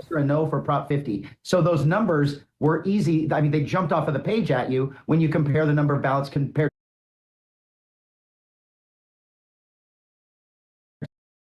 yes or a no for Prop 50. So those numbers were easy. I mean, they jumped off of the page at you when you compare the number of ballots compared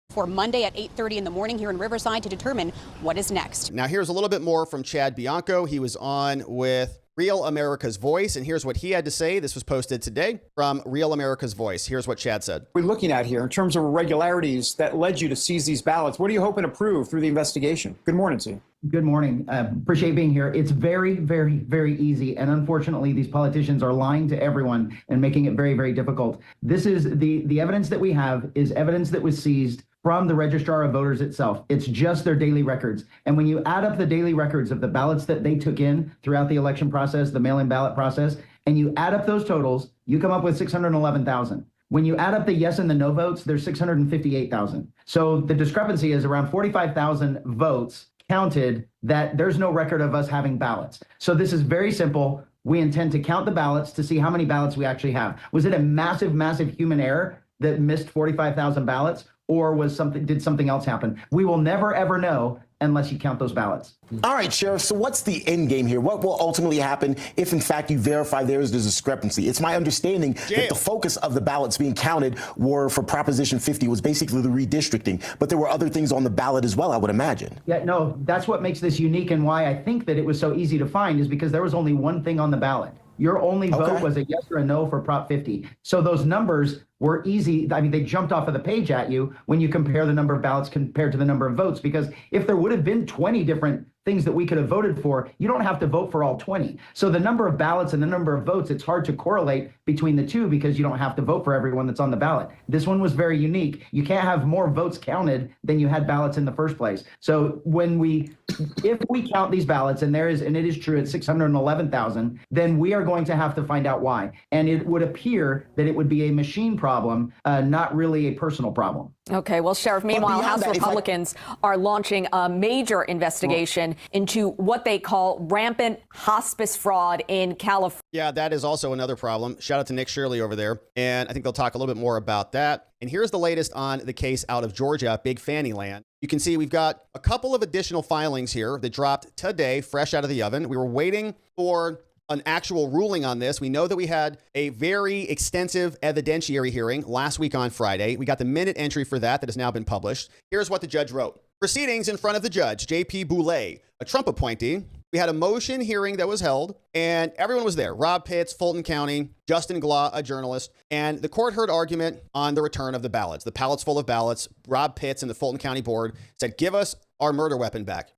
for Monday at 8:30 in the morning here in Riverside to determine what is next. Now, here's a little bit more from Chad Bianco. He was on with Real America's Voice, and here's what he had to say. This was posted today from Real America's Voice. Here's what Chad said. We're looking at here in terms of irregularities that led you to seize these ballots. What are you hoping to prove through the investigation? Good morning to you. Good morning. Appreciate being here. It's very, very, very easy. And unfortunately, these politicians are lying to everyone and making it very, very difficult. This is the evidence that we have is evidence that was seized from the registrar of voters itself. It's just their daily records. And when you add up the daily records of the ballots that they took in throughout the election process, the mail-in ballot process, and you add up those totals, you come up with 611,000. When you add up the yes and the no votes, there's 658,000. So the discrepancy is around 45,000 votes counted that there's no record of us having ballots. So this is very simple. We intend to count the ballots to see how many ballots we actually have. Was it a massive, massive human error that missed 45,000 ballots? Or did something else happen? We will never, ever know unless you count those ballots. All right, Sheriff, so what's the end game here? What will ultimately happen if, in fact, you verify there is this discrepancy? It's my understanding that the focus of the ballots being counted were for Proposition 50, was basically the redistricting, but there were other things on the ballot as well, I would imagine. Yeah, no, that's what makes this unique, and why I think that it was so easy to find is because there was only one thing on the ballot. Your only vote was a yes or a no for Prop 50. So those numbers were easy. I mean, they jumped off of the page at you when you compare the number of ballots compared to the number of votes, because if there would have been 20 different things that we could have voted for, you don't have to vote for all 20. So the number of ballots and the number of votes, it's hard to correlate between the two because you don't have to vote for everyone that's on the ballot. This one was very unique. You can't have more votes counted than you had ballots in the first place. So if we count these ballots, and it is true, it's 611,000, then we are going to have to find out why. And it would appear that it would be a machine problem, not really a personal problem. Okay, well, Sheriff, meanwhile, House Republicans are launching a major investigation into what they call rampant hospice fraud in California. Yeah, that is also another problem. Shout out to Nick Shirley over there. And I think they'll talk a little bit more about that. And here's the latest on the case out of Georgia, Big Fanny Land. You can see we've got a couple of additional filings here that dropped today, fresh out of the oven. We were waiting for an actual ruling on this. We know that we had a very extensive evidentiary hearing last week on Friday. We got the minute entry for that has now been published. Here's what the judge wrote. Proceedings in front of the judge, J.P. Boulay, a Trump appointee. We had a motion hearing that was held, and everyone was there. Rob Pitts, Fulton County, Justin Glaw, a journalist, and the court heard argument on the return of the ballots. The pallets full of ballots. Rob Pitts and the Fulton County Board said, give us our murder weapon back.